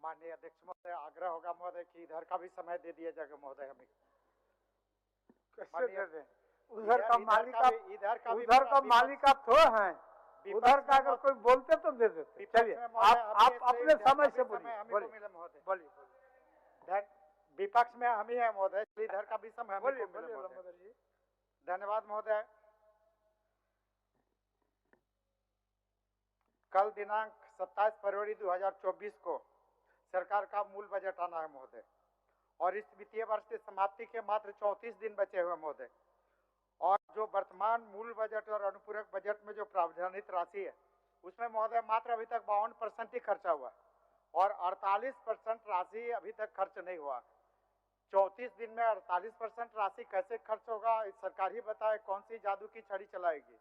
माननीय अध्यक्ष महोदय, आग्रह होगा महोदय कि इधर का भी समय दे दिया जाएगा महोदय हमें। कैसे दे दें? उधर का मालिक आप थोड़ा हैं, उधर का अगर कोई बोलते तो दे देते। चलिए आप अपने समय से बोलिए। विपक्ष में हम ही है महोदय, इधर का भी समय हमें को मिले महोदय। धन्यवाद महोदय। कल दिनांक 27 फरवरी 2024 को सरकार का मूल बजट आना है महोदय, और इस वित्तीय वर्ष की समाप्ति के मात्र 34 दिन बचे हुए महोदय। और जो वर्तमान मूल बजट और अनुपूरक बजट में जो प्रावधानित राशि है उसमें महोदय मात्र अभी तक 52% ही खर्चा हुआ और 48% राशि अभी तक खर्च नहीं हुआ। 34 दिन में 48% राशि कैसे खर्च होगा, सरकार ही बताए कौन सी जादू की छड़ी चलाएगी।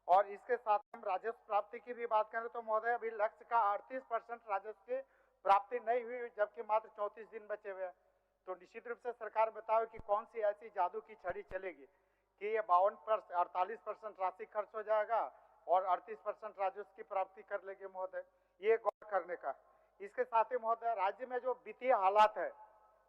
और इसके साथ हम राजस्व प्राप्ति की भी बात करें तो महोदय अभी लक्ष्य का 38% राजस्व की प्राप्ति नहीं हुई, जबकि मात्र 34 दिन बचे हुए हैं। तो निश्चित रूप से सरकार बताओ कि कौन सी ऐसी जादू की छड़ी चलेगी कि ये 48% राशि खर्च हो जाएगा और 38% राजस्व की प्राप्ति कर लेगी महोदय। ये गौर करने का। इसके साथ ही महोदय राज्य में जो वित्तीय हालात है,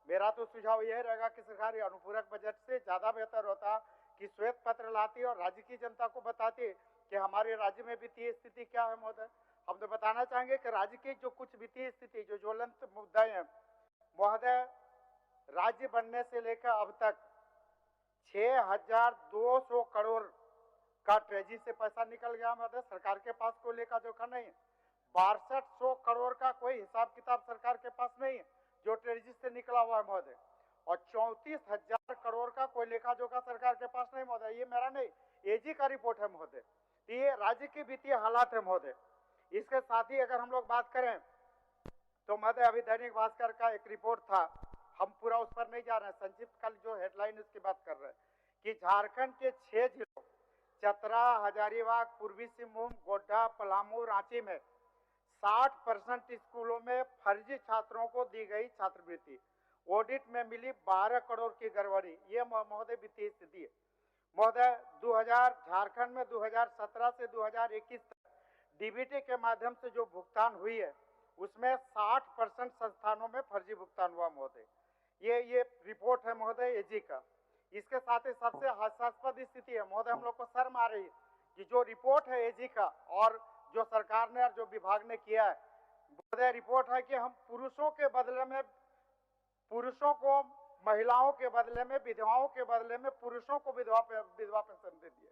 मेरा तो सुझाव यह रहेगा कि सरकार अनुपूरक बजट से ज्यादा बेहतर होता कि श्वेत पत्र लाती और राज्य की जनता को बताती कि हमारे राज्य में वित्तीय स्थिति क्या है महोदय। हम तो बताना चाहेंगे कि राज्य की जो कुछ वित्तीय स्थिति जो ज्वलंत मुद्दे हैं महोदय, राज्य बनने से लेकर अब तक 6200 करोड़ का ट्रेजरी से पैसा निकल गया महोदय। सरकार के पास कोई लेखा जोखा नहीं है। 6200 करोड़ का कोई हिसाब किताब सरकार के पास नहीं है जो ट्रेजरी से निकला हुआ है महोदय। और 34,000 करोड़ का कोई लेखा जोखा सरकार के पास नहीं महोदय। ये मेरा नहीं, एजी का रिपोर्ट है महोदय। ये राज्य की वित्तीय हालात है महोदय। इसके साथ ही अगर हम लोग बात करें तो महोदय अभी दैनिक भास्कर का एक रिपोर्ट था, हम पूरा उस पर नहीं जा रहे हैं, संक्षिप्त कल जो हेडलाइन उसकी बात कर रहे हैं कि झारखंड के 6 जिलों चतरा, हजारीबाग, पूर्वी सिंहभूम, गोड्डा, पलामू, रांची में 60% स्कूलों में फर्जी छात्रों को दी गई छात्रवृत्ति। ऑडिट में मिली 12 करोड़ की गड़बड़ी। ये महोदय वित्तीय स्थिति है महोदय। 2000 झारखंड में 2017 से 2021 तक डीबीटी के माध्यम से जो भुगतान हुई है उसमें 60% संस्थानों में फर्जी भुगतान हुआ महोदय। ये रिपोर्ट है महोदय एजी का। इसके साथ ही सबसे हास्यास्पद स्थिति है महोदय, हम लोग को शर्म आ रही है कि जो रिपोर्ट है एजी का और जो सरकार ने और जो विभाग ने किया है महोदय, रिपोर्ट है कि हम पुरुषों के बदले में पुरुषों को महिलाओं के बदले में विधवाओं के बदले में पुरुषों को विधवा पेंशन दे दिए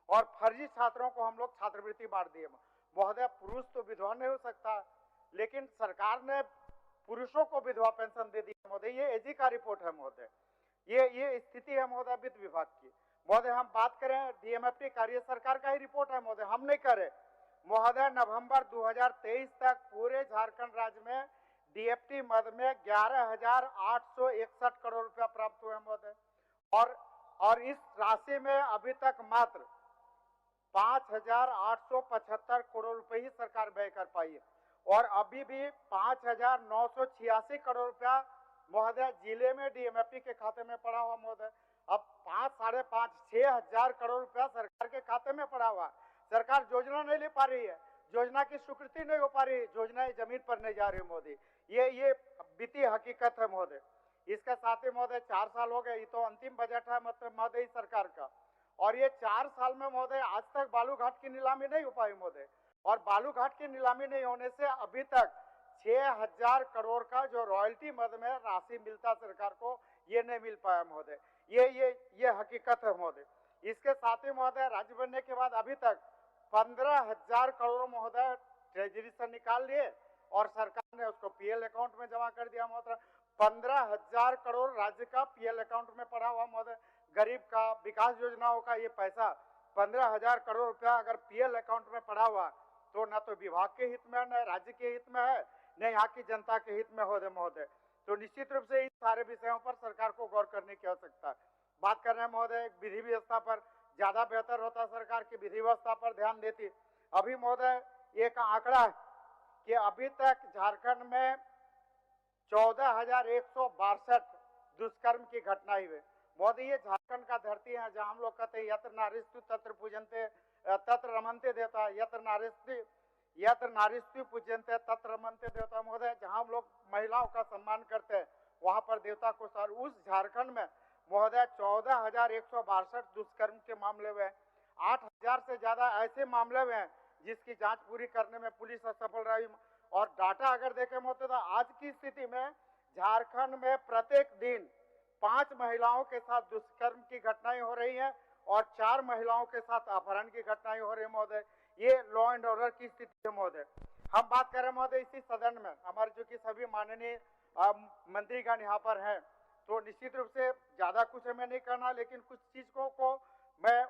और फर्जी छात्रों को हम लोग छात्रवृत्ति बांट दिए महोदय। पुरुष तो विधवा नहीं हो सकता, लेकिन सरकार ने पुरुषों को विधवा पेंशन दे दी महोदय। ये एजी का रिपोर्ट है महोदय। ये स्थिति है महोदय वित्त विभाग की महोदय। हम बात करें डीएमएफटी कार्य सरकार का ही रिपोर्ट है महोदय, हम नहीं करे महोदय। नवंबर 2023 तक पूरे झारखंड राज्य में डीएफटी मद में 11,861 करोड़ रुपया प्राप्त हुए महोदय। और इस राशि में अभी तक मात्र 5,875 करोड़ रुपए ही सरकार व्यय कर पाई है और अभी भी 5,986 करोड़ रुपया महोदय जिले में डीएमएफटी के खाते में पड़ा हुआ महोदय। अब 5,500-6,000 करोड़ रुपया सरकार के खाते में पड़ा हुआ। सरकार योजना नहीं ले पा रही है, योजना की स्वीकृति नहीं हो पा रही, योजनाएं जमीन पर नहीं जा रही महोदय। ये वित्तीय हकीकत है महोदय। इसके साथ ही महोदय 4 साल हो गए, ये तो अंतिम बजट है मतलब महोदय सरकार का, और ये 4 साल में महोदय आज तक बालू घाट की नीलामी नहीं हो पाई महोदय। और बालू घाट की नीलामी नहीं होने से अभी तक 6,000 करोड़ का जो रॉयल्टी मद में राशि मिलता सरकार को, ये नहीं मिल पाया महोदय। ये हकीकत है महोदय। इसके साथ ही महोदय राज्य बनने के बाद अभी तक 15,000 करोड़ महोदय ट्रेजरी से निकाल लिए और सरकार ने उसको पीएल अकाउंट में जमा कर दिया महोदय। 15,000 करोड़ राज्य का पीएल अकाउंट में पड़ा हुआ महोदय। गरीब का विकास योजनाओं का ये पैसा 15,000 करोड़ रुपया अगर पीएल अकाउंट में पड़ा हुआ तो न तो विभाग के हित में, न राज्य के हित में है, न यहाँ की जनता के हित में होदे महोदय। तो निश्चित रूप से इन सारे विषयों पर सरकार को गौर करने की आवश्यकता है। बात कर रहे हैं महोदय विधि व्यवस्था पर, ज्यादा बेहतर होता सरकार की विधि व्यवस्था पर ध्यान देती। अभी महोदय एक आंकड़ा है कि अभी तक झारखंड में 14,162 दुष्कर्म की घटनाएं हुई महोदय। ये झारखंड का धरती है जहाँ हम लोग कहते हैं यत्र नारीस्तु तत्र पूजनते तत्र रमनते देता, यत्र नारीस्तु यत्र नारीस्त्व पूज्यन्ते तत्र रमन्ते देवता महोदय। जहां हम लोग महिलाओं का सम्मान करते हैं वहां पर देवता को सर। उस झारखंड में महोदय 14,162 दुष्कर्म के मामले हुए, 8,000 से ज्यादा ऐसे मामले हुए हैं जिसकी जांच पूरी करने में पुलिस असफल रही। और डाटा अगर देखें महोदय तो आज की स्थिति में झारखंड में प्रत्येक दिन 5 महिलाओं के साथ दुष्कर्म की घटनाएं हो रही हैं और 4 महिलाओं के साथ अपहरण की घटनाएं हो रही है महोदय। ये लॉ एंड ऑर्डर की स्थिति है महोदय। हम बात करें महोदय इसी सदन में हमारे जो कि सभी माननीय मंत्रीगण यहाँ पर हैं, तो निश्चित रूप से ज्यादा कुछ हमें नहीं करना, लेकिन कुछ चीजों को मैं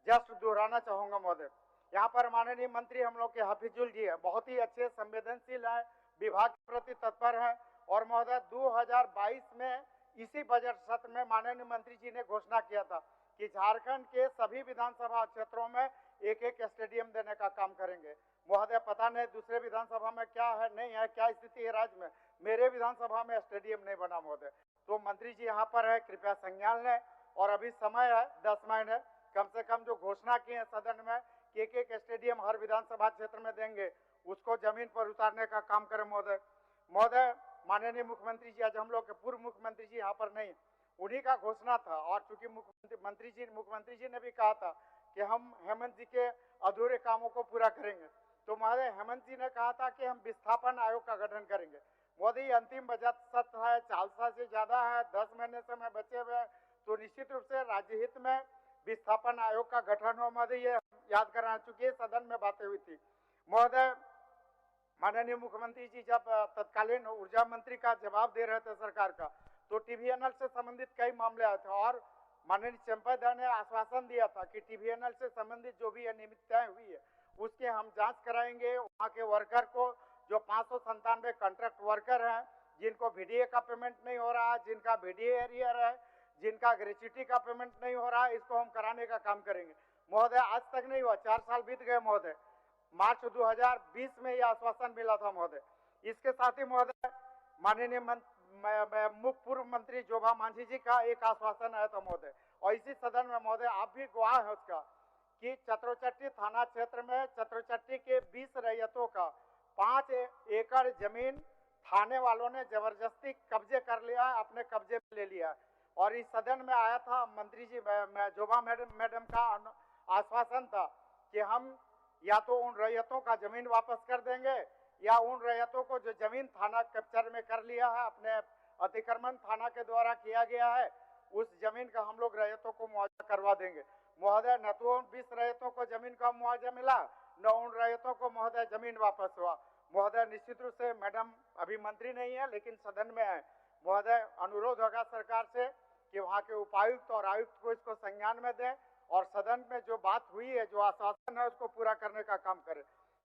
जस्ट दोहराना चाहूंगा महोदय। यहाँ पर माननीय मंत्री हम लोग के हाफिजुल जी है, बहुत ही अच्छे संवेदनशील है, विभाग के प्रति तत्पर है। और महोदय 2022 में इसी बजट सत्र में माननीय मंत्री जी ने घोषणा किया था कि झारखंड के सभी विधानसभा क्षेत्रों में एक एक स्टेडियम देने का काम करेंगे। महोदय पता नहीं दूसरे विधानसभा में क्या है नहीं है, क्या स्थिति है राज्य में, मेरे विधानसभा में स्टेडियम नहीं बना महोदय। तो मंत्री जी यहाँ पर है, कृपया संज्ञान लें। और अभी समय है 10 महीने, कम से कम जो घोषणा की है सदन में कि एक एक स्टेडियम हर विधानसभा क्षेत्र में देंगे, उसको जमीन पर उतारने का काम करें महोदय। महोदय माननीय मुख्यमंत्री जी, आज हम लोग के पूर्व मुख्यमंत्री जी यहाँ पर नहीं, उन्हीं का घोषणा था। और चूंकि मुख्यमंत्री जी ने भी कहा था कि हम हेमंत जी के अधूरे कामों को पूरा करेंगे, तो महोदय हेमंत जी ने कहा था कि हम विस्थापन आयोग का गठन करेंगे। मोदी अंतिम बजट सत्र है, 4 साल से ज्यादा है, 10 महीने समय बचे हुए, तो निश्चित रूप से राज्य हित में विस्थापन आयोग का गठन हो महोदय। ये याद कराना, चूंकि सदन में बातें हुई थी महोदय। माननीय मुख्यमंत्री जी जब तत्कालीन ऊर्जा मंत्री का जवाब दे रहे थे सरकार का, तो TVNL से संबंधित कई मामले आए थे और माननीय चंपादा ने आश्वासन दिया था कि TVNL से संबंधित जो भी अनियमितताएं हुई है उसके हम जांच कराएंगे। वहाँ के वर्कर को जो 597 कॉन्ट्रैक्ट वर्कर हैं जिनको VDA का पेमेंट नहीं हो रहा, जिनका VDA एरियर है, जिनका ग्रेच्युटी का पेमेंट नहीं हो रहा, इसको हम कराने का काम करेंगे महोदय। आज तक नहीं हुआ, 4 साल बीत गए महोदय। मार्च 2020 में यह आश्वासन मिला था महोदय। इसके साथ ही महोदय माननीय पूर्व मंत्री जोभा मांझी जी का एक आश्वासन आया था महोदय, और इसी सदन में महोदय आप भी गवाह है उसका कि चतरोचट्टी थाना क्षेत्र में चतरोचट्टी के 20 रैयतों का 5 एकड़ जमीन थाने वालों ने जबरदस्ती कब्जे कर लिया, अपने कब्जे में ले लिया। और इस सदन में आया था मंत्री जी जोभा मैडम का आश्वासन था कि हम या तो उन रैयतों का जमीन वापस कर देंगे या उन रैयतों को जो जमीन थाना कैप्चर में कर लिया है, अपने अतिक्रमण थाना के द्वारा किया गया है, उस जमीन का हम लोग रैयतों को मुआवजा करवा देंगे महोदय। न तो उन 20 रैयतों को जमीन का मुआवजा मिला, न उन रैयतों को महोदय जमीन वापस हुआ महोदय। निश्चित रूप से मैडम अभी मंत्री नहीं है लेकिन सदन में है महोदय। अनुरोध होगा सरकार से कि वहाँ के उपायुक्त और आयुक्त को इसको संज्ञान में दें और सदन में जो बात हुई है, जो आश्वासन है, उसको पूरा करने का काम करें।